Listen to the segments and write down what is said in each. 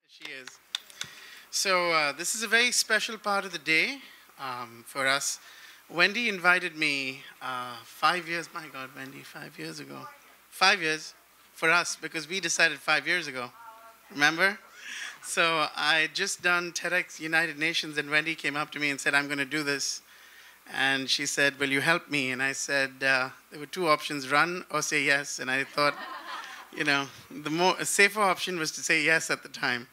She is. So this is a very special part of the day for us. Wendy invited me 5 years, my God, Wendy, 5 years ago. 5 years for us because we decided 5 years ago. Remember? So I just done TEDx United Nations and Wendy came up to me and said, I'm going to do this. And she said, will you help me? And I said, there were two options, run or say yes. And I thought, you know, the safer option was to say yes at the time.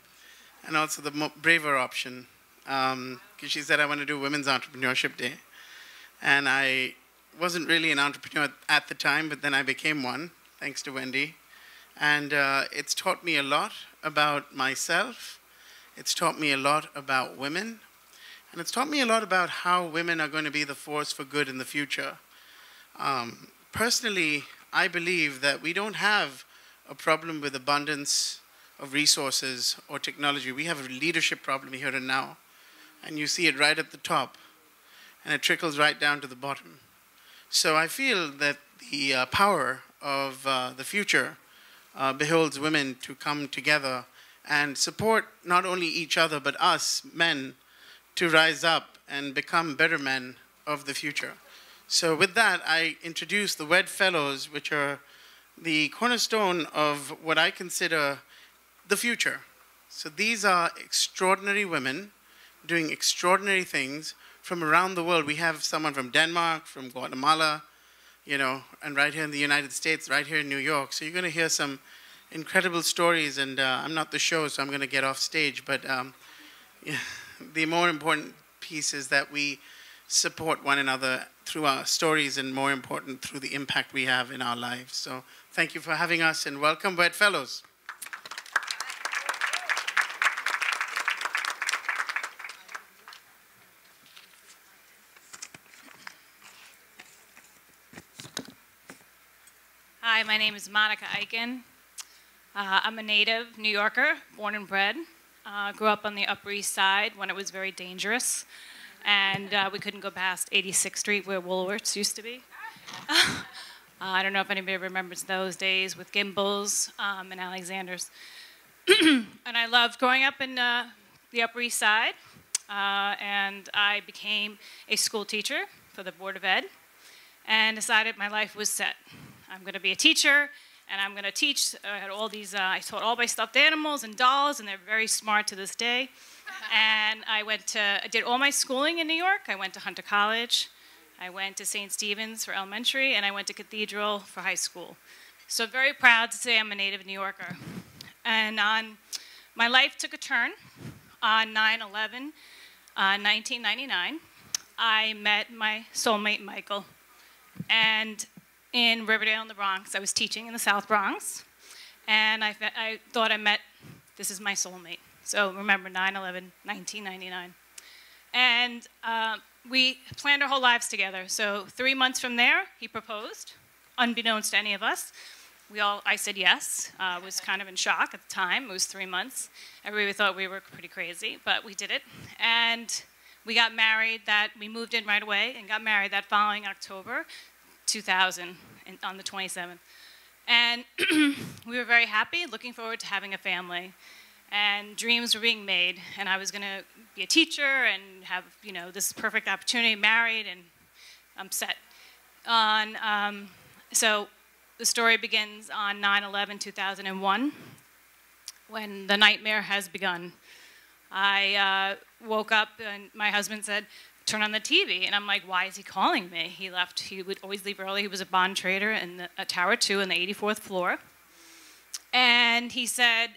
And also the braver option. Because she said, I want to do Women's Entrepreneurship Day. And I wasn't really an entrepreneur at the time, but then I became one, thanks to Wendy. And it's taught me a lot about myself. It's taught me a lot about women. And it's taught me a lot about how women are going to be the force for good in the future. Personally, I believe that we don't have a problem with abundance of resources or technology. We have a leadership problem here and now. And you see it right at the top. And it trickles right down to the bottom. So I feel that the power of the future beholds women to come together and support not only each other, but us, men, to rise up and become better men of the future. So with that, I introduce the WEDO Fellows, which are the cornerstone of what I consider the future. So these are extraordinary women doing extraordinary things from around the world. We have someone from Denmark, from Guatemala, you know, and right here in the United States, right here in New York. So you're going to hear some incredible stories, and I'm not the show, so I'm going to get off stage. But yeah, the more important piece is that we support one another through our stories, and more important, through the impact we have in our lives. So thank you for having us, and welcome, WEDO Fellows. Hi, my name is Monica Eiken. I'm a native New Yorker, born and bred. Grew up on the Upper East Side when it was very dangerous. And we couldn't go past 86th Street where Woolworths used to be. I don't know if anybody remembers those days with Gimbals and Alexander's. And I loved growing up in the Upper East Side. And I became a school teacher for the Board of Ed and decided my life was set. I'm going to be a teacher, and I'm going to teach. I had all these. I taught all my stuffed animals and dolls, and they're very smart to this day. And I did all my schooling in New York. I went to Hunter College. I went to St. Stephen's for elementary, and I went to Cathedral for high school. So I'm very proud to say I'm a native New Yorker. And my life took a turn on 9/11, 1999. I met my soulmate, Michael, and in Riverdale in the Bronx. I was teaching in the South Bronx, and I thought this is my soulmate. So remember, 9/11, 1999. And we planned our whole lives together. So 3 months from there, he proposed, unbeknownst to any of us. I said yes. I was kind of in shock at the time. It was 3 months. Everybody thought we were pretty crazy, but we did it. And we got married we moved in right away and got married that following October, 2000, on the 27th. And we were very happy, looking forward to having a family. And dreams were being made, and I was going to be a teacher and have, you know, this perfect opportunity, married, and I'm set. So the story begins on 9/11, 2001, when the nightmare has begun. I woke up, and my husband said, turn on the TV, and I'm like, why is he calling me? He left. He would always leave early. He was a bond trader in Tower 2 on the 84th floor. And he said,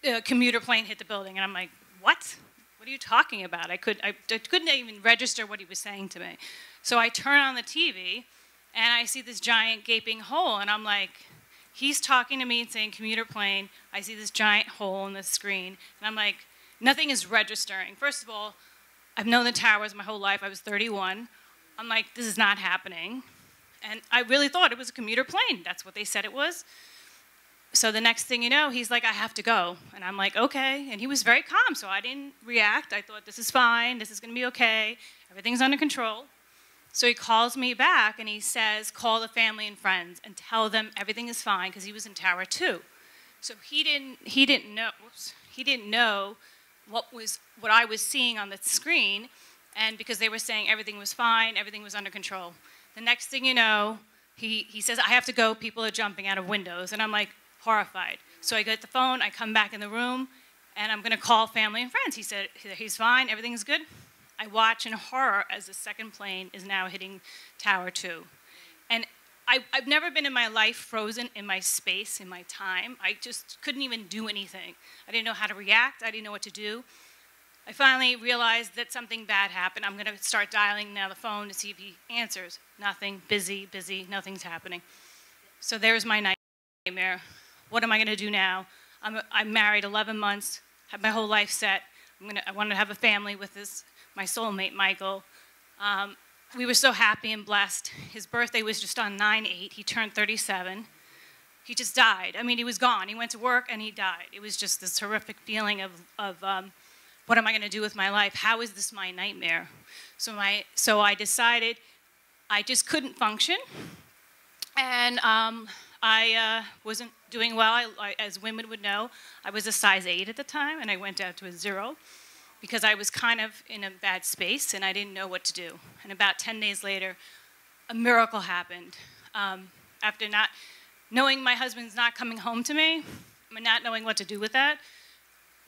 a commuter plane hit the building. And I'm like, what? What are you talking about? I couldn't even register what he was saying to me. So I turn on the TV, and I see this giant gaping hole. And I'm like, he's talking to me and saying commuter plane. I see this giant hole in the screen. And I'm like, nothing is registering. First of all, I've known the towers my whole life. I was 31. I'm like, this is not happening. And I really thought it was a commuter plane. That's what they said it was. So the next thing you know, he's like, I have to go. And I'm like, okay. And he was very calm, so I didn't react. I thought, this is fine. This is going to be okay. Everything's under control. So he calls me back, and he says, call the family and friends and tell them everything is fine, because he was in Tower 2. So he didn't know. Whoops, he didn't know what I was seeing on the screen, and because they were saying everything was fine, everything was under control. The next thing you know, he says, I have to go, people are jumping out of windows. And I'm like, horrified. So I get the phone, I come back in the room, and I'm going to call family and friends. He said, he's fine, everything's good. I watch in horror as the second plane is now hitting Tower 2. And I've never been in my life frozen in my space, in my time. I just couldn't even do anything. I didn't know how to react. I didn't know what to do. I finally realized that something bad happened. I'm going to start dialing now the phone to see if he answers. Nothing, busy, nothing's happening. So there's my nightmare. What am I going to do now? I'm married 11 months, have my whole life set. I want to have a family with my soulmate, Michael. We were so happy and blessed. His birthday was just on 9/8. He turned 37. He just died. I mean, he was gone. He went to work and he died. It was just this horrific feeling of what am I going to do with my life? How is this my nightmare? So I decided I just couldn't function, and I wasn't doing well. As women would know, I was a size 8 at the time, and I went down to a 0 because I was kind of in a bad space, and I didn't know what to do. And about 10 days later, a miracle happened. After not knowing my husband's not coming home to me, and not knowing what to do with that,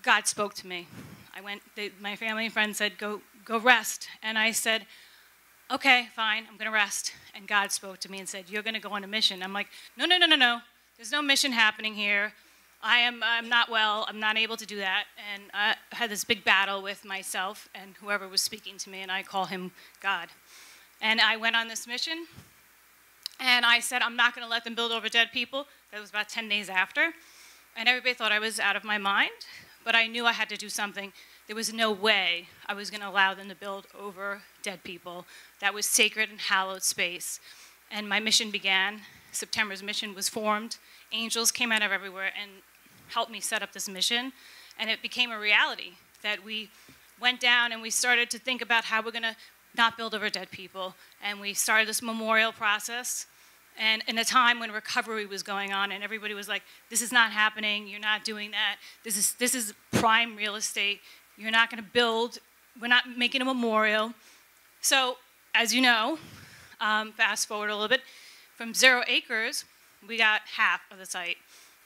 God spoke to me. My family and friends said, go rest. And I said, okay, fine, I'm going to rest. And God spoke to me and said, you're going to go on a mission. I'm like, no. There's no mission happening here. I'm not well. I'm not able to do that. And I had this big battle with myself and whoever was speaking to me, and I call him God. And I went on this mission, and I said, I'm not going to let them build over dead people. That was about 10 days after. And everybody thought I was out of my mind. But I knew I had to do something. There was no way I was going to allow them to build over dead people. That was sacred and hallowed space. And my mission began. September's mission was formed. Angels came out of everywhere and helped me set up this mission. And it became a reality that we went down and we started to think about how we're going to not build over dead people. And we started this memorial process. And in a time when recovery was going on and everybody was like, this is not happening, you're not doing that, this is prime real estate, you're not going to build, we're not making a memorial. So, as you know, fast forward a little bit, from 0 acres, we got half of the site.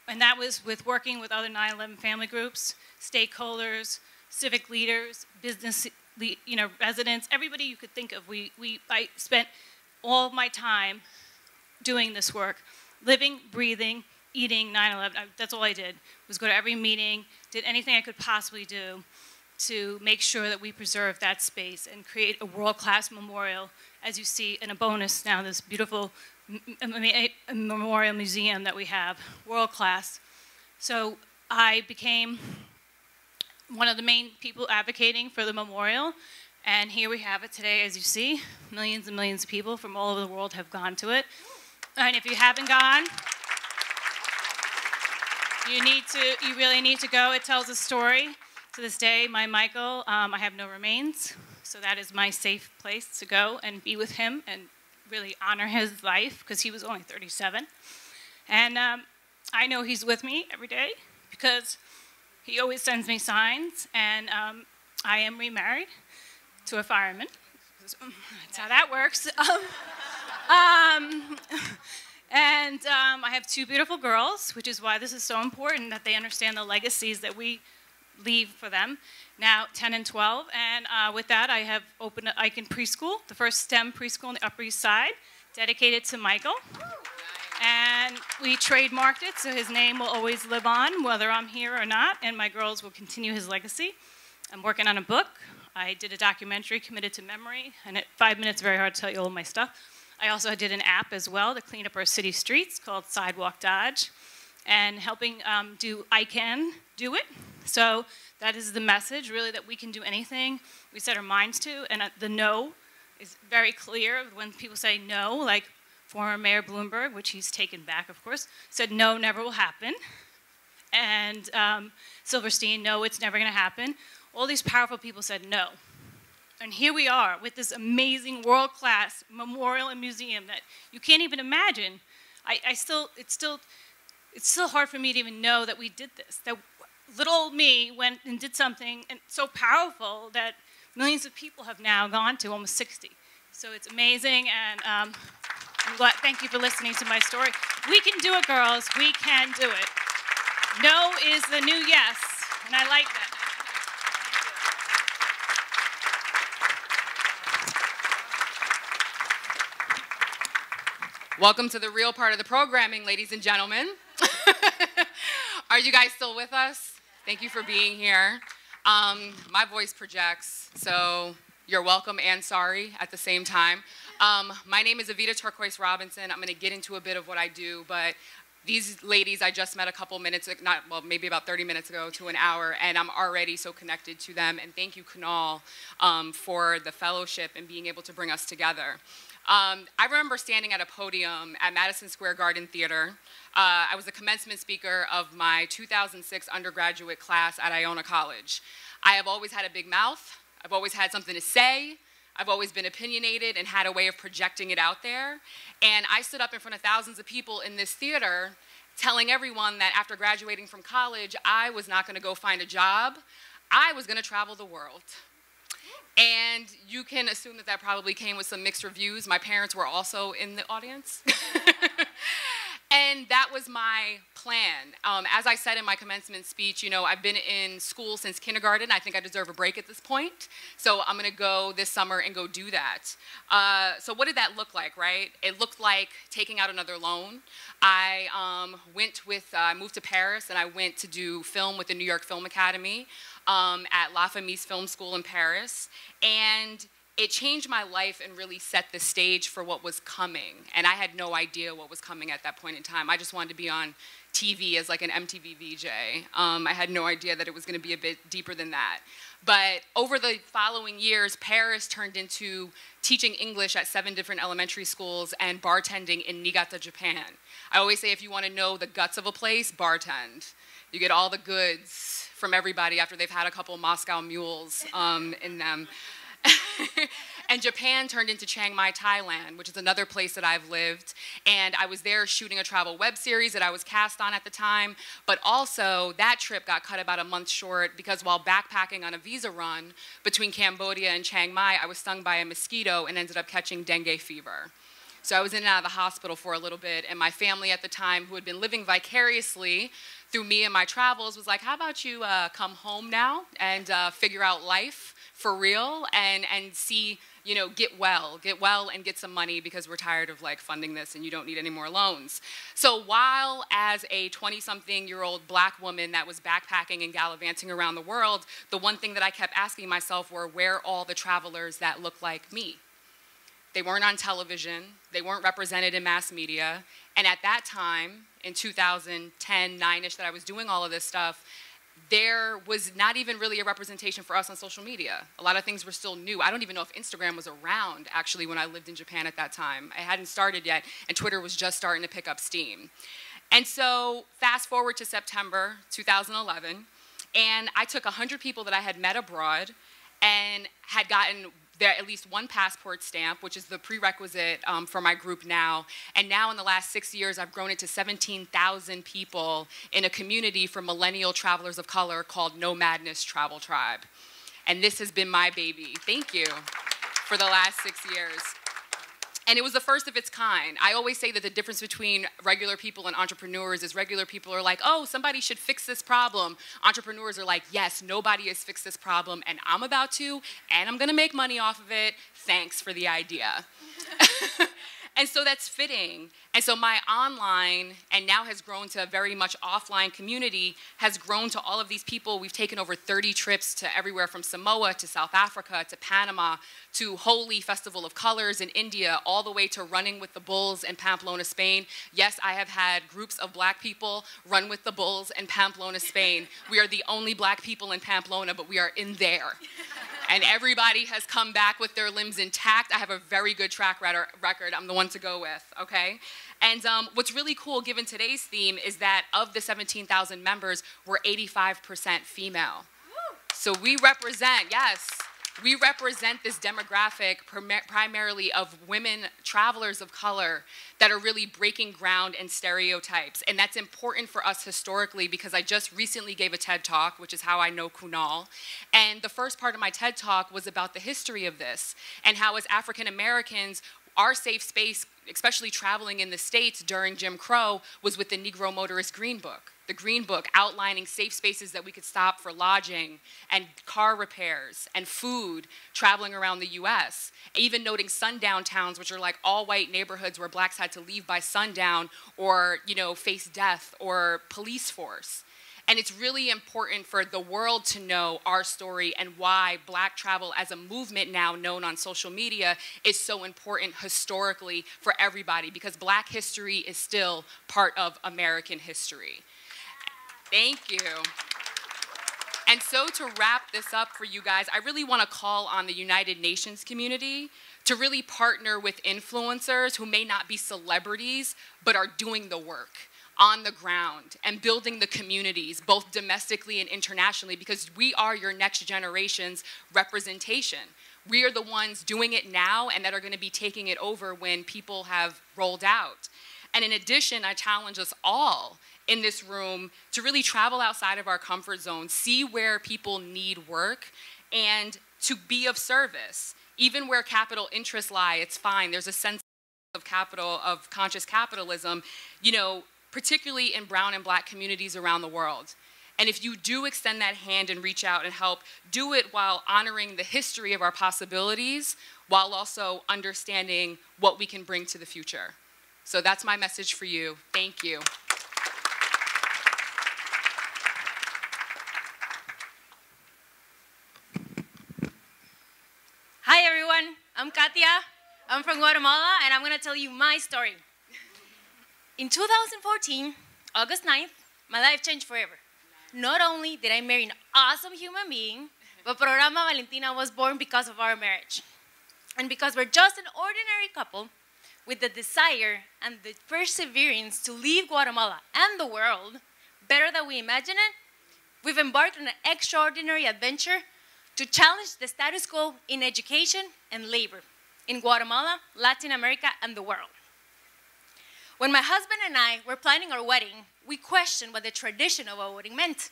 And that was with working with other 9/11 family groups, stakeholders, civic leaders, business residents, everybody you could think of. I spent all of my time doing this work, living, breathing, eating 9/11. That's all I did, was go to every meeting, did anything I could possibly do to make sure that we preserve that space and create a world-class memorial, as you see in a bonus now, this beautiful memorial museum that we have, world-class. So I became one of the main people advocating for the memorial, and here we have it today, as you see. Millions and millions of people from all over the world have gone to it. And if you haven't gone, you really need to go. It tells a story. To this day, my Michael, I have no remains, so that is my safe place to go and be with him and really honor his life, because he was only 37. And I know he's with me every day because he always sends me signs, and I am remarried to a fireman. That's how that works. And I have 2 beautiful girls, which is why this is so important that they understand the legacies that we leave for them. Now 10 and 12, and with that I have opened an Eiken preschool, the first STEM preschool on the Upper East Side, dedicated to Michael. And we trademarked it, so his name will always live on, whether I'm here or not, and my girls will continue his legacy. I'm working on a book. I did a documentary, Committed to Memory, and at 5 minutes, very hard to tell you all of my stuff. I also did an app as well to clean up our city streets called Sidewalk Dodge, and helping do Iken do it. So that is the message, really, that we can do anything we set our minds to, and the no is very clear. When people say no, like former Mayor Bloomberg, which he's taken back, of course, said no, never will happen. And Silverstein, no, it's never going to happen. All these powerful people said no. And here we are with this amazing world-class memorial and museum that you can't even imagine. It's it's still hard for me to even know that we did this, that little old me went and did something and so powerful that millions of people have now gone to, almost 60. So it's amazing, and I'm glad, thank you for listening to my story. We can do it, girls. We can do it. No is the new yes, and I like that. Welcome to the real part of the programming, ladies and gentlemen. Are you guys still with us? Thank you for being here. My voice projects, so you're welcome and sorry at the same time. My name is Evita Turquoise Robinson. I'm going to get into a bit of what I do, but these ladies I just met a couple minutes, maybe about 30 minutes ago to an hour, and I'm already so connected to them. And thank you, Kunal, for the fellowship and being able to bring us together. I remember standing at a podium at Madison Square Garden Theater. I was the commencement speaker of my 2006 undergraduate class at Iona College. I have always had a big mouth. I've always had something to say. I've always been opinionated and had a way of projecting it out there. And I stood up in front of thousands of people in this theater telling everyone that after graduating from college, I was not going to go find a job. I was going to travel the world. And you can assume that that probably came with some mixed reviews. My parents were also in the audience. And that was my plan. As I said in my commencement speech, you know, I've been in school since kindergarten. I think I deserve a break at this point. So I'm going to go this summer and go do that. So what did that look like, right? It looked like taking out another loan. I moved to Paris, and I went to do film with the New York Film Academy at La Fameuse Film School in Paris. And it changed my life and really set the stage for what was coming. And I had no idea what was coming at that point in time. I just wanted to be on TV as like an MTV VJ. I had no idea that it was going to be a bit deeper than that. But over the following years, Paris turned into teaching English at 7 different elementary schools and bartending in Niigata, Japan. I always say if you want to know the guts of a place, bartend. You get all the goods from everybody after they've had a couple Moscow mules in them. And Japan turned into Chiang Mai, Thailand, which is another place that I've lived. And I was there shooting a travel web series that I was cast on at the time. But also, that trip got cut about a month short because while backpacking on a visa run between Cambodia and Chiang Mai, I was stung by a mosquito and ended up catching dengue fever. So I was in and out of the hospital for a little bit. And my family at the time, who had been living vicariously through me and my travels, was like, how about you come home now and figure out life for real and see, you know, get well and get some money because we're tired of like funding this and you don't need any more loans. So while as a 20-something-year-old black woman that was backpacking and gallivanting around the world, the one thing that I kept asking myself were, where are all the travelers that look like me? They weren't on television, they weren't represented in mass media, and at that time, in 2010, 9-ish, that I was doing all of this stuff, there was not even really a representation for us on social media. A lot of things were still new. I don't even know if Instagram was around, actually, when I lived in Japan at that time. It hadn't started yet, and Twitter was just starting to pick up steam. And so, fast forward to September 2011, and I took 100 people that I had met abroad and had gotten at least one passport stamp, which is the prerequisite for my group now. And now in the last 6 years, I've grown it to 17,000 people in a community for millennial travelers of color called No Madness Travel Tribe. And this has been my baby, thank you, for the last 6 years. And it was the first of its kind. I always say that the difference between regular people and entrepreneurs is regular people are like, oh, somebody should fix this problem. Entrepreneurs are like, yes, nobody has fixed this problem, and I'm about to, and I'm gonna make money off of it. Thanks for the idea. And so that's fitting. And so my online, and now has grown to a very much offline community, has grown to all of these people. We've taken over 30 trips to everywhere from Samoa to South Africa to Panama to Holi Festival of Colors in India, all the way to running with the bulls in Pamplona, Spain. Yes, I have had groups of black people run with the bulls in Pamplona, Spain. We are the only black people in Pamplona, but we are in there. And everybody has come back with their limbs intact. I have a very good track record. I'm the one to go with, okay? And what's really cool, given today's theme, is that of the 17,000 members, we're 85% female. So we represent, yes, We represent this demographic primarily of women travelers of color that are really breaking ground and stereotypes. And that's important for us historically because I just recently gave a TED Talk, which is how I know Kunal. And the first part of my TED Talk was about the history of this and how as African Americans, our safe space, especially traveling in the States during Jim Crow, was with the Negro Motorist Green Book. The Green Book outlining safe spaces that we could stop for lodging and car repairs and food traveling around the US. Even noting sundown towns, which are like all white neighborhoods where blacks had to leave by sundown or, you know, face death or police force. And it's really important for the world to know our story and why black travel as a movement now known on social media is so important historically for everybody because black history is still part of American history. Thank you. And so to wrap this up for you guys, I really want to call on the United Nations community to really partner with influencers who may not be celebrities, but are doing the work on the ground and building the communities, both domestically and internationally, because we are your next generation's representation. We are the ones doing it now and that are going to be taking it over when people have rolled out. And in addition, I challenge us all in this room to really travel outside of our comfort zone, see where people need work, and to be of service. Even where capital interests lie, it's fine. There's a sense of capital, of conscious capitalism, you know, particularly in brown and black communities around the world. And if you do extend that hand and reach out and help, do it while honoring the history of our possibilities, while also understanding what we can bring to the future. So that's my message for you. Thank you. Hi everyone, I'm Katya. I'm from Guatemala and I'm gonna tell you my story. In 2014, August 9th, my life changed forever. Not only did I marry an awesome human being, but Programa Valentina was born because of our marriage. And because we're just an ordinary couple with the desire and the perseverance to leave Guatemala and the world better than we imagine it, we've embarked on an extraordinary adventure to challenge the status quo in education and labor in Guatemala, Latin America, and the world. When my husband and I were planning our wedding, we questioned what the tradition of our wedding meant.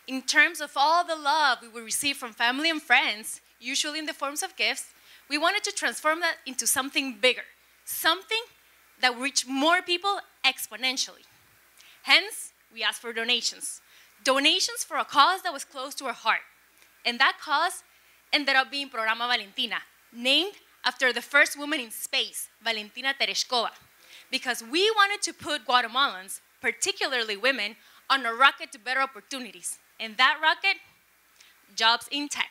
In terms of all the love we would receive from family and friends, usually in the forms of gifts, we wanted to transform that into something bigger, something that would reach more people exponentially. Hence, we asked for donations. Donations for a cause that was close to our heart. And that cause ended up being Programa Valentina, named after the first woman in space, Valentina Tereshkova, because we wanted to put Guatemalans, particularly women, on a rocket to better opportunities. And that rocket, jobs in tech.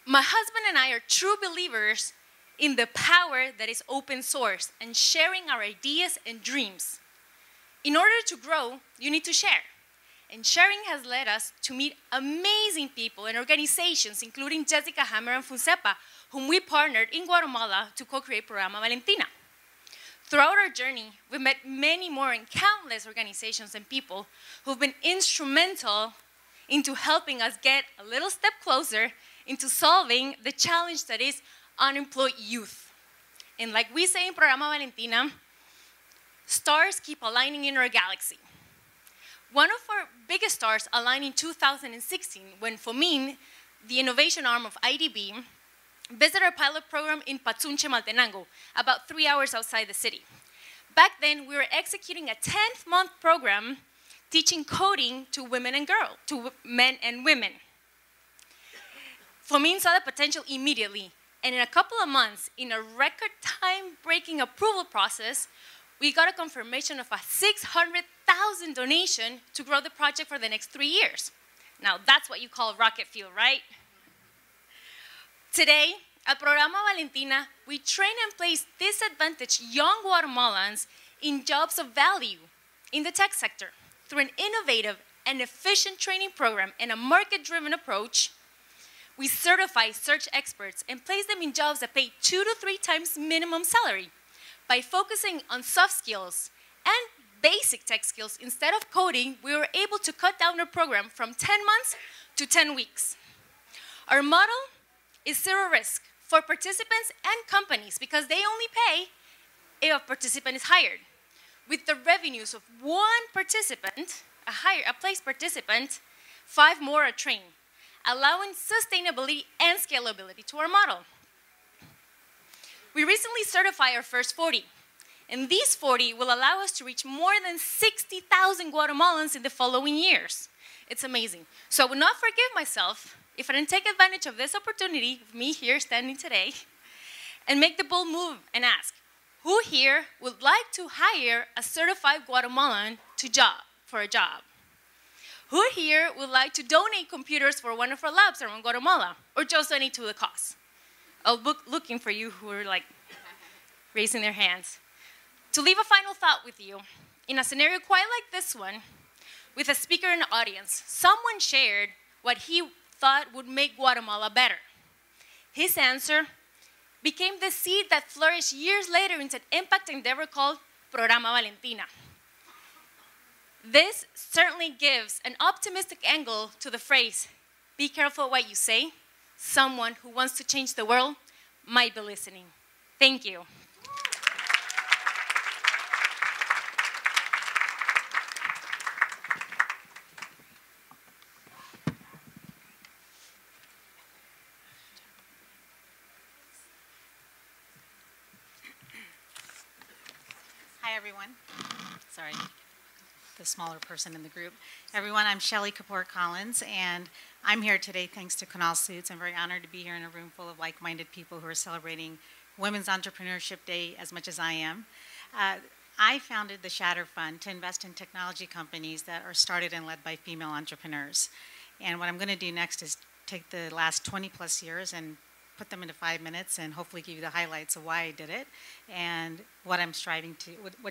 My husband and I are true believers in the power that is open source and sharing our ideas and dreams. In order to grow, you need to share. And sharing has led us to meet amazing people and organizations, including Jessica Hammer and Funcepa, whom we partnered in Guatemala to co-create Programa Valentina. Throughout our journey, we've met many more and countless organizations and people who've been instrumental into helping us get a little step closer into solving the challenge that is unemployed youth. And like we say in Programa Valentina, stars keep aligning in our galaxy. One of our biggest stars aligned in 2016 when FOMIN, the innovation arm of IDB, visited our pilot program in Patzunche, Maltenango, about 3 hours outside the city. Back then, we were executing a 10-month program teaching coding to women and girls, to men and women. FOMIN saw the potential immediately, and in a couple of months, in a record time-breaking approval process, we got a confirmation of a $600,000 donation to grow the project for the next 3 years. Now, that's what you call rocket fuel, right? Today, at Programa Valentina, we train and place disadvantaged young Guatemalans in jobs of value in the tech sector through an innovative and efficient training program and a market-driven approach. We certify search experts and place them in jobs that pay 2 to 3 times minimum salary by focusing on soft skills and basic tech skills, instead of coding, we were able to cut down our program from 10 months to 10 weeks. Our model is zero risk for participants and companies because they only pay if a participant is hired. With the revenues of one participant, a placed participant, 5 more are trained, allowing sustainability and scalability to our model. We recently certified our first 40, and these 40 will allow us to reach more than 60,000 Guatemalans in the following years. It's amazing. So I would not forgive myself if I didn't take advantage of this opportunity, of me here standing today, and make the bold move and ask, who here would like to hire a certified Guatemalan for a job? Who here would like to donate computers for one of our labs around Guatemala, or just donate to the cause? I'll be looking for you who are like raising their hands. To leave a final thought with you, in a scenario quite like this one, with a speaker in the audience, someone shared what he thought would make Guatemala better. His answer became the seed that flourished years later into an impact endeavor called Programa Valentina. This certainly gives an optimistic angle to the phrase, be careful what you say. Someone who wants to change the world might be listening. Thank you. Hi, everyone. Sorry, the smaller person in the group. Everyone, I'm Shelly Collins, and I'm here today thanks to Kunal Sood. I'm very honored to be here in a room full of like-minded people who are celebrating Women's Entrepreneurship Day as much as I am. I founded the Shatter Fund to invest in technology companies that are started and led by female entrepreneurs. And what I'm going to do next is take the last 20 plus years and put them into 5 minutes and hopefully give you the highlights of why I did it and what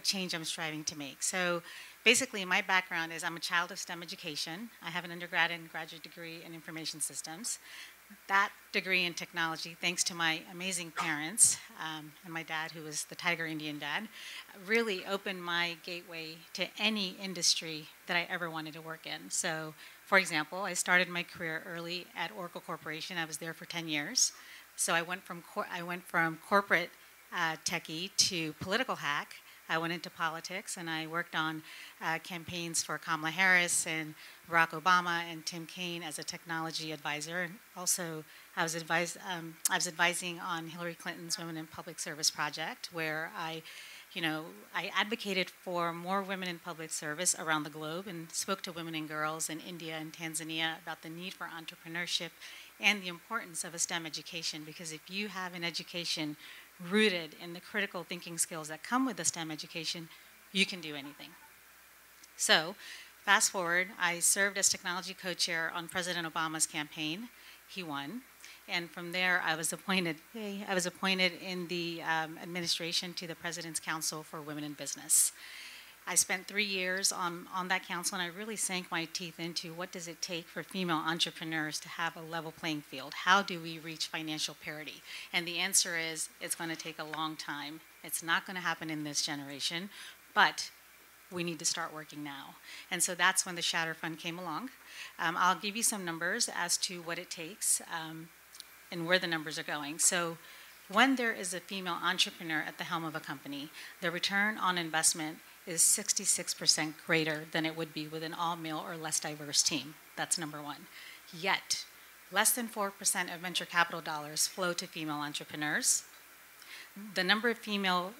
change I'm striving to make. So basically my background is I'm a child of STEM education. I have an undergrad and graduate degree in information systems. That degree in technology, thanks to my amazing parents and my dad, who was the Tiger Indian dad, really opened my gateway to any industry that I ever wanted to work in. So, for example, I started my career early at Oracle Corporation. I was there for 10 years. So I went from corporate techie to political hack. I went into politics and I worked on campaigns for Kamala Harris and Barack Obama and Tim Kaine as a technology advisor. And also, I was advising on Hillary Clinton's Women in Public Service project, where I advocated for more women in public service around the globe and spoke to women and girls in India and Tanzania about the need for entrepreneurship and the importance of a STEM education, because if you have an education rooted in the critical thinking skills that come with a STEM education, you can do anything. So, fast forward, I served as technology co-chair on President Obama's campaign. He won. And from there, I was appointed in the administration to the President's Council for Women in Business. I spent 3 years on that council, and I really sank my teeth into what does it take for female entrepreneurs to have a level playing field? How do we reach financial parity? And the answer is, it's going to take a long time. It's not going to happen in this generation, but we need to start working now. And so that's when the Shatter Fund came along. I'll give you some numbers as to what it takes and where the numbers are going. So when there is a female entrepreneur at the helm of a company, the return on investment is 66% greater than it would be with an all-male or less diverse team. That's number one. Yet, less than 4% of venture capital dollars flow to female entrepreneurs. The number of female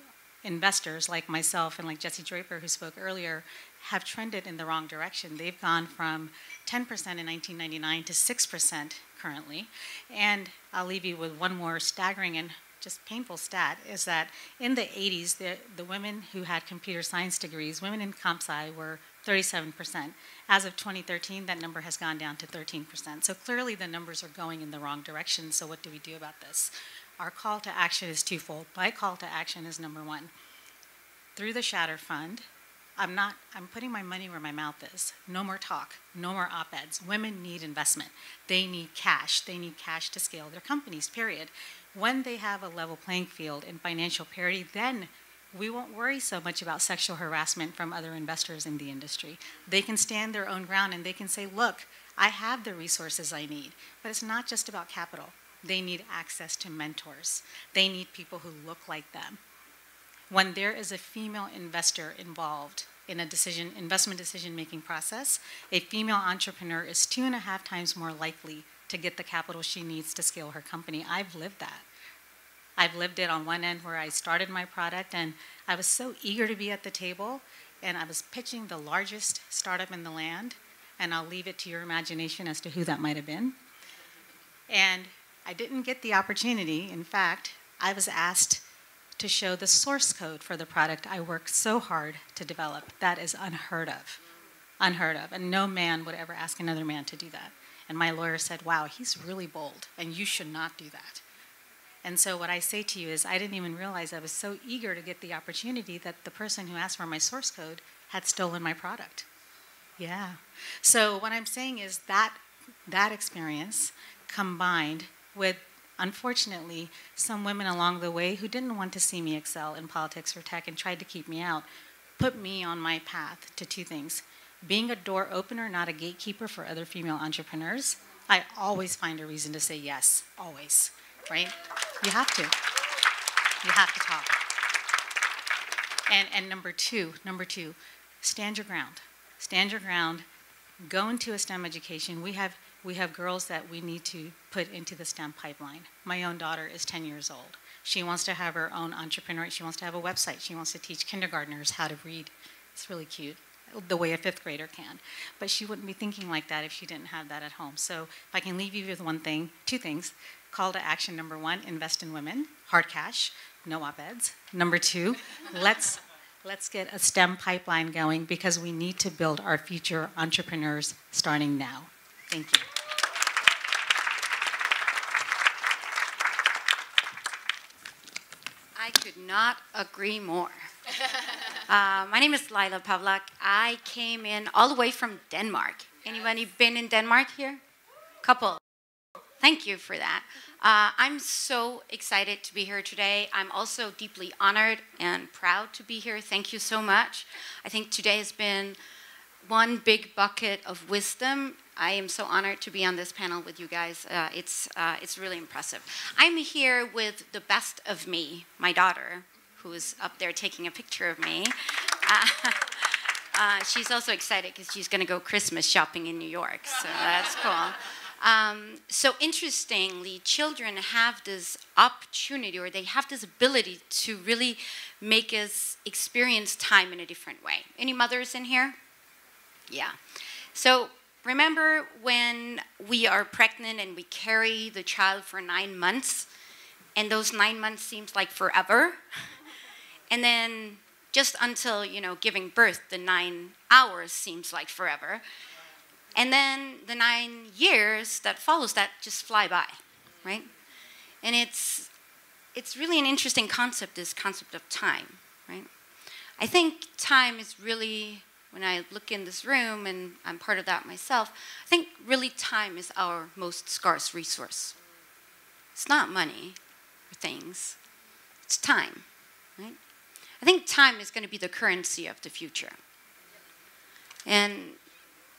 investors like myself and like Jesse Draper, who spoke earlier, have trended in the wrong direction. They've gone from 10% in 1999 to 6% currently. And I'll leave you with one more staggering and just painful stat, is that in the 80s, the women who had computer science degrees, women in comp sci, were 37%. As of 2013, that number has gone down to 13%. So clearly the numbers are going in the wrong direction. So what do we do about this? Our call to action is twofold. My call to action is number one. Through the Shatter Fund, I'm putting my money where my mouth is. No more talk, no more op-eds. Women need investment. They need cash. They need cash to scale their companies, period. When they have a level playing field in financial parity, then we won't worry so much about sexual harassment from other investors in the industry. They can stand their own ground and they can say, look, I have the resources I need. But it's not just about capital. They need access to mentors. They need people who look like them. When there is a female investor involved in a investment decision-making process, a female entrepreneur is 2.5 times more likely to get the capital she needs to scale her company. I've lived that. I've lived it on one end where I started my product and I was so eager to be at the table and I was pitching the largest startup in the land, and I'll leave it to your imagination as to who that might have been. And I didn't get the opportunity. In fact, I was asked to show the source code for the product I worked so hard to develop. That is unheard of. Unheard of. And no man would ever ask another man to do that. And my lawyer said, wow, he's really bold, and you should not do that. And so what I say to you is I didn't even realize I was so eager to get the opportunity that the person who asked for my source code had stolen my product. Yeah. So what I'm saying is that experience combined with, unfortunately, some women along the way who didn't want to see me excel in politics or tech and tried to keep me out, put me on my path to 2 things. Being a door opener, not a gatekeeper for other female entrepreneurs. I always find a reason to say yes, always, right? You have to. You have to talk. And number two, stand your ground. Stand your ground. Go into a STEM education. We have girls that we need to put into the STEM pipeline. My own daughter is 10 years old. She wants to have her own entrepreneur. She wants to have a website. She wants to teach kindergartners how to read. It's really cute, the way a 5th grader can. But she wouldn't be thinking like that if she didn't have that at home. So if I can leave you with 2 things. Call to action number 1, invest in women, hard cash, no op-eds. Number 2, let's get a STEM pipeline going because we need to build our future entrepreneurs starting now. Thank you. I could not agree more. My name is Lila Pavlak. I came in all the way from Denmark. Anybody been in Denmark here? Couple. Thank you for that. I'm so excited to be here today. I'm also deeply honored and proud to be here. Thank you so much. I think today has been one big bucket of wisdom. I am so honored to be on this panel with you guys. It's really impressive. I'm here with the best of me, my daughter, who is up there taking a picture of me. She's also excited because she's going to go Christmas shopping in New York, so that's cool. So interestingly, children have this opportunity, or they have this ability to really make us experience time in a different way. Any mothers in here? Yeah. So remember when we are pregnant and we carry the child for 9 months, and those 9 months seems like forever? And then just until, giving birth, the 9 hours seems like forever. And then the 9 years that follows that just fly by, right? And it's really an interesting concept, this concept of time, right? I think time is really, when I look in this room, and I'm part of that myself, I think really time is our most scarce resource. It's not money or things, it's time, right? I think time is going to be the currency of the future. And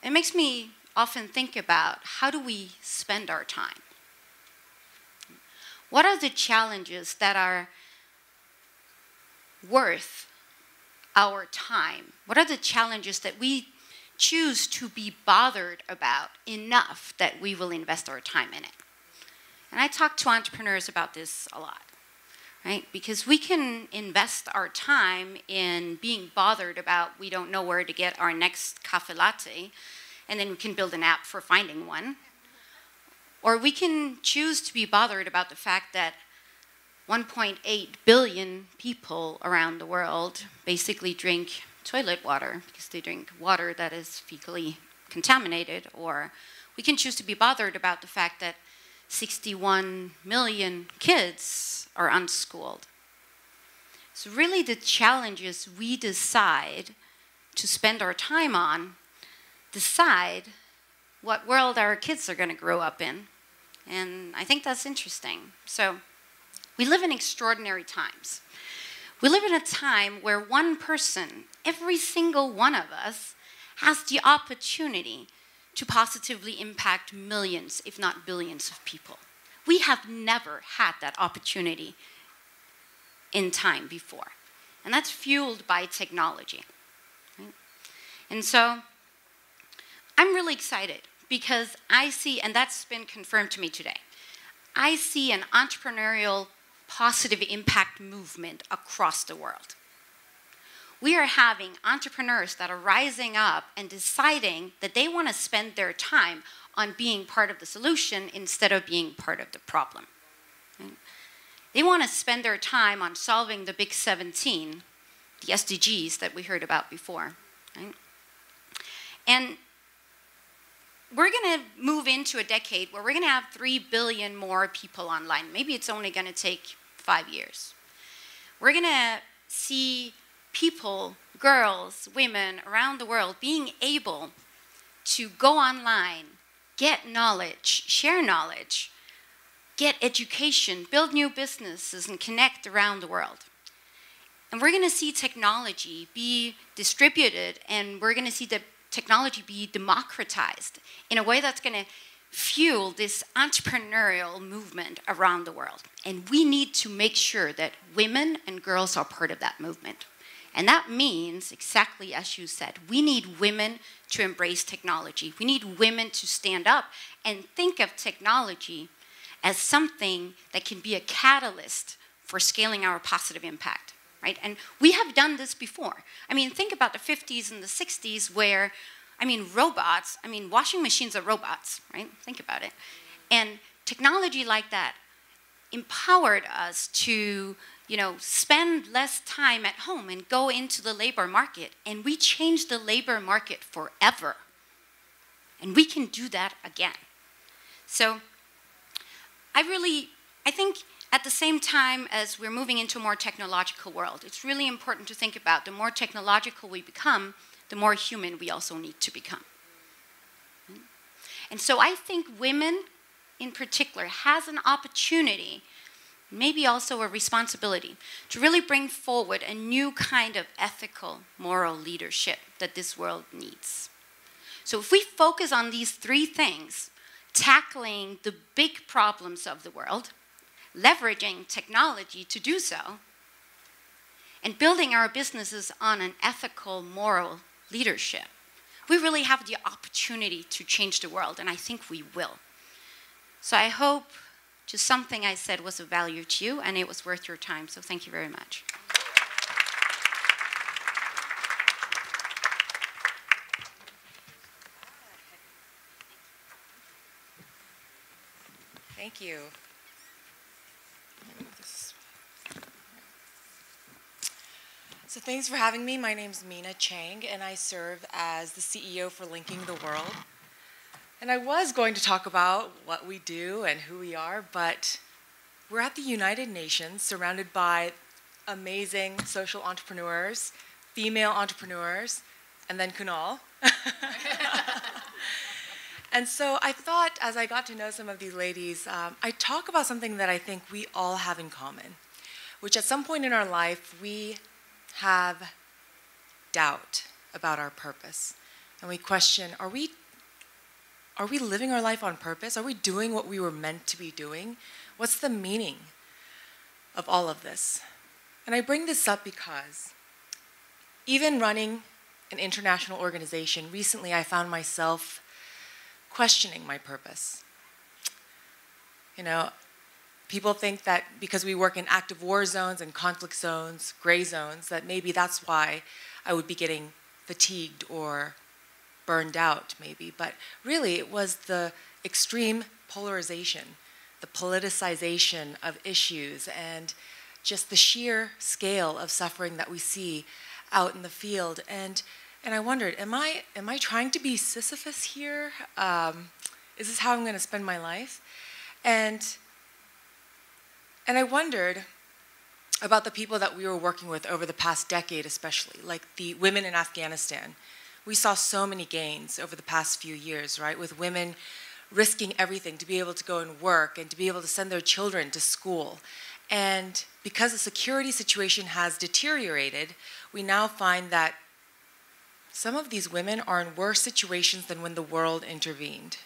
it makes me often think about how do we spend our time? What are the challenges that are worth our time? What are the challenges that we choose to be bothered about enough that we will invest our time in it? And I talk to entrepreneurs about this a lot, right? Because we can invest our time in being bothered about we don't know where to get our next cafe latte, and then we can build an app for finding one. Or we can choose to be bothered about the fact that 1.8 billion people around the world basically drink toilet water because they drink water that is fecally contaminated. Or we can choose to be bothered about the fact that 61 million kids are unschooled. So really the challenges we decide to spend our time on decide what world our kids are going to grow up in. And I think that's interesting. So we live in extraordinary times. We live in a time where one person, every single one of us, has the opportunity to positively impact millions, if not billions of people. We have never had that opportunity in time before. And that's fueled by technology. Right? And so I'm really excited because I see, and that's been confirmed to me today, I see an entrepreneurial positive impact movement across the world. We are having entrepreneurs that are rising up and deciding that they want to spend their time on being part of the solution instead of being part of the problem. Right? They want to spend their time on solving the big 17, the SDGs that we heard about before. Right? And we're going to move into a decade where we're going to have 3 billion more people online. Maybe it's only going to take 5 years. We're going to see people, girls, women around the world being able to go online, get knowledge, share knowledge, get education, build new businesses, and connect around the world. And we're going to see technology be distributed, and we're going to see the technology be democratized in a way that's going to fuel this entrepreneurial movement around the world. And we need to make sure that women and girls are part of that movement. And that means, exactly as you said, we need women to embrace technology. We need women to stand up and think of technology as something that can be a catalyst for scaling our positive impact, right? And we have done this before. I mean, think about the 50s and the 60s where, robots, washing machines are robots, right? Think about it. And technology like that empowered us to, spend less time at home and go into the labor market. And we changed the labor market forever. And we can do that again. So I think at the same time as we're moving into a more technological world, it's really important to think about the more technological we become, the more human we also need to become. And so I think women in particular has an opportunity, maybe also a responsibility, to really bring forward a new kind of ethical, moral leadership that this world needs. So if we focus on these 3 things, tackling the big problems of the world, leveraging technology to do so, and building our businesses on an ethical, moral leadership, we really have the opportunity to change the world, and I think we will. So I hope just something I said was of value to you, and it was worth your time, so thank you very much. Thank you. So thanks for having me. My name's Mina Chang, and I serve as the CEO for Linking the World. And I was going to talk about what we do and who we are, but we're at the United Nations, surrounded by amazing social entrepreneurs, female entrepreneurs, and then Kunal. And so I thought, as I got to know some of these ladies, I'd talk about something that I think we all have in common, which at some point in our life, we have doubt about our purpose. And we question, are we living our life on purpose? Are we doing what we were meant to be doing? What's the meaning of all of this? And I bring this up because even running an international organization, recently I found myself questioning my purpose. People think that because we work in active war zones and conflict zones, gray zones, that maybe that's why I would be getting fatigued or burned out, maybe. But really, it was the extreme polarization, the politicization of issues, and just the sheer scale of suffering that we see out in the field. And I wondered, am I trying to be Sisyphus here? Is this how I'm going to spend my life? And I wondered about the people that we were working with over the past decade, especially, like the women in Afghanistan. We saw so many gains over the past few years, right, with women risking everything to be able to go and work and to be able to send their children to school. And because the security situation has deteriorated, we now find that some of these women are in worse situations than when the world intervened.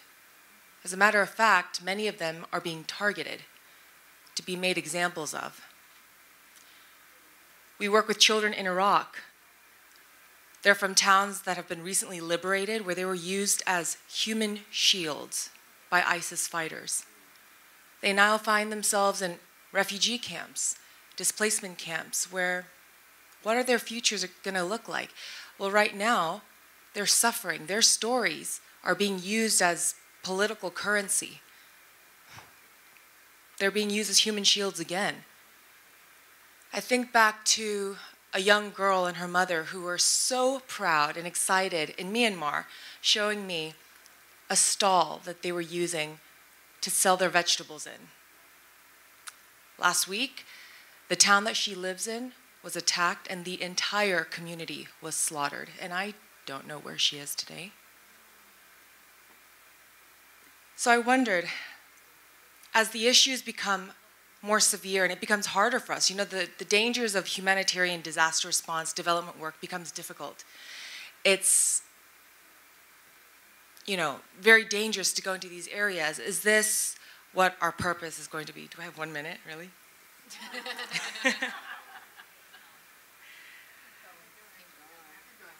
As a matter of fact, many of them are being targeted to be made examples of. We work with children in Iraq. They're from towns that have been recently liberated where they were used as human shields by ISIS fighters. They now find themselves in refugee camps, displacement camps, where what are their futures going to look like? Well, right now, they're suffering. Their stories are being used as political currency. They're being used as human shields again. I think back to a young girl and her mother who were so proud and excited in Myanmar, showing me a stall that they were using to sell their vegetables in. Last week, the town that she lives in was attacked and the entire community was slaughtered. And I don't know where she is today. So I wondered, as the issues become more severe and it becomes harder for us, the dangers of humanitarian disaster response, development work becomes difficult. It's, very dangerous to go into these areas. Is this what our purpose is going to be? Do I have 1 minute, really?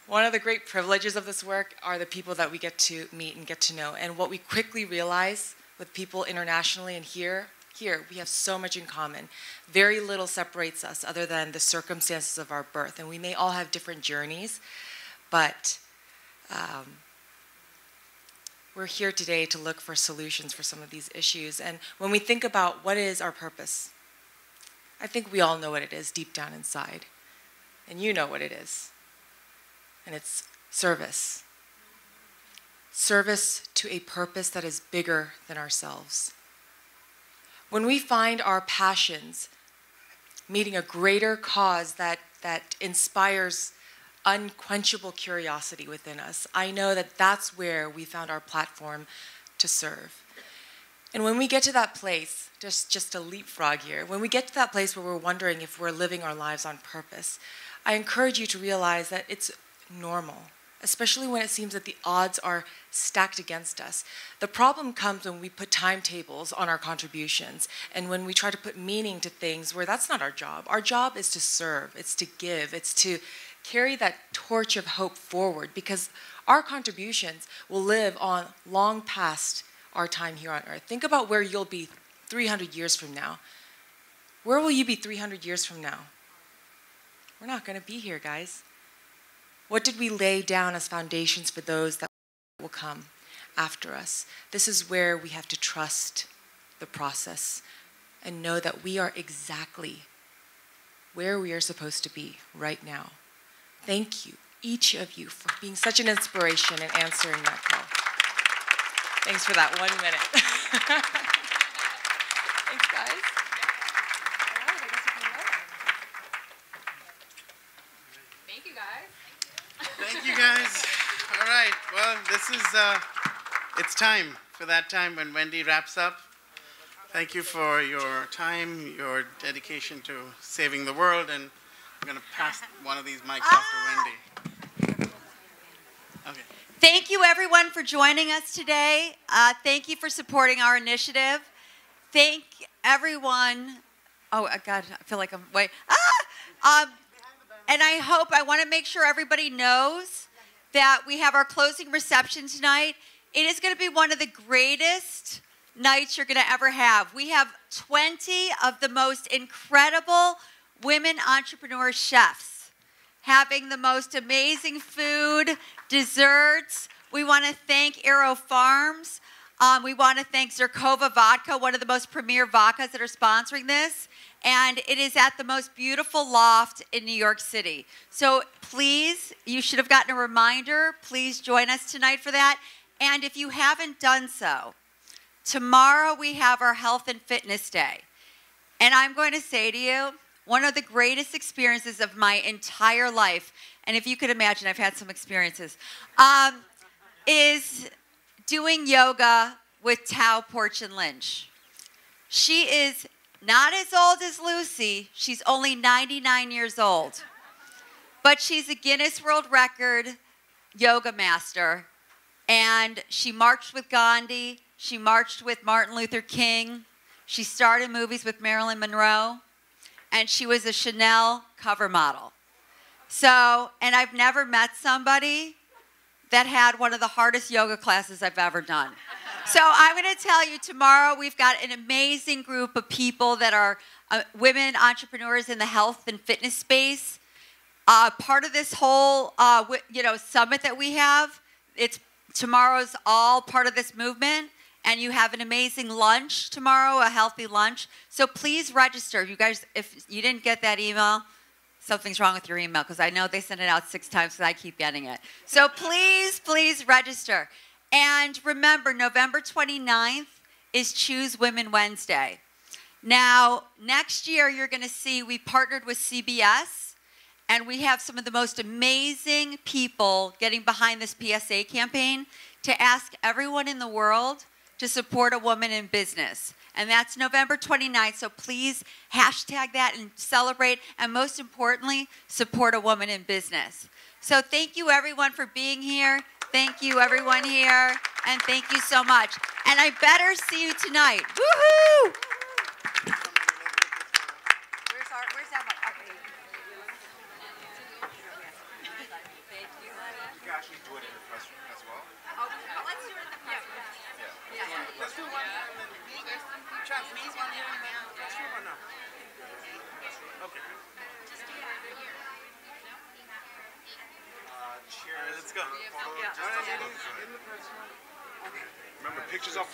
One of the great privileges of this work are the people that we get to meet and get to know. And what we quickly realize with people internationally and here we have so much in common. Very little separates us other than the circumstances of our birth. And we may all have different journeys, but we're here today to look for solutions for some of these issues. And when we think about what is our purpose, I think we all know what it is deep down inside. And you know what it is. And it's service. Service to a purpose that is bigger than ourselves. When we find our passions meeting a greater cause that inspires unquenchable curiosity within us, I know that that's where we found our platform to serve. And when we get to that place, just a leapfrog here, when we get to that place where we're wondering if we're living our lives on purpose, I encourage you to realize that it's normal, especially when it seems that the odds are stacked against us. The problem comes when we put timetables on our contributions and when we try to put meaning to things where that's not our job. Our job is to serve, it's to give, it's to carry that torch of hope forward, because our contributions will live on long past our time here on earth. Think about where you'll be 300 years from now. Where will you be 300 years from now? We're not going to be here, guys. What did we lay down as foundations for those that will come after us? This is where we have to trust the process and know that we are exactly where we are supposed to be right now. Thank you, each of you, for being such an inspiration and answering that call. Thanks for that 1 minute. Thanks, guys. Thank you, guys. Thank you, guys. All right. Well, this is, it's time for that time when Wendy wraps up. Thank you for your time, your dedication to saving the world, and I'm going to pass one of these mics off to Wendy. Okay. Thank you, everyone, for joining us today. Thank you for supporting our initiative. Thank everyone. Oh, God, I feel like I'm, wait. And I want to make sure everybody knows that we have our closing reception tonight. It is going to be one of the greatest nights you're going to ever have. We have 20 of the most incredible women entrepreneur chefs having the most amazing food, desserts. We want to thank Aero Farms. We want to thank Zerkova Vodka, one of the most premier vodkas that are sponsoring this. And it is at the most beautiful loft in New York City. So please, you should have gotten a reminder. Please join us tonight for that. And if you haven't done so, tomorrow we have our Health and Fitness Day. And I'm going to say to you, one of the greatest experiences of my entire life, and if you could imagine, I've had some experiences, is doing yoga with Tao Porchin Lynch. She is not as old as Lucy. She's only 99 years old. But she's a Guinness World Record yoga master. And she marched with Gandhi. She marched with Martin Luther King. She starred in movies with Marilyn Monroe. And she was a Chanel cover model. So, and I've never met somebody that had one of the hardest yoga classes I've ever done. So I'm going to tell you, tomorrow we've got an amazing group of people that are women entrepreneurs in the health and fitness space. Part of this whole summit that we have, tomorrow's all part of this movement. And you have an amazing lunch tomorrow, a healthy lunch. So please register. You guys, if you didn't get that email, something's wrong with your email, because I know they sent it out 6 times because I keep getting it. So please, please register. And remember, November 29th is Choose Women Wednesday. Now, next year you're going to see we partnered with CBS, and we have some of the most amazing people getting behind this PSA campaign to ask everyone in the world to support a woman in business. And that's November 29th, so please hashtag that and celebrate, and most importantly, support a woman in business. So thank you everyone for being here. Thank you everyone here, and thank you so much. And I better see you tonight. Woohoo! Where's that one? Okay. Thank you. You can actually do it in the press room as well. Oh, let's do it in the press room. Yeah. Let's do one. Chance, me one here in the press room or no? Okay. Cheers. Let's go. Yeah. In the press room. Remember, pictures are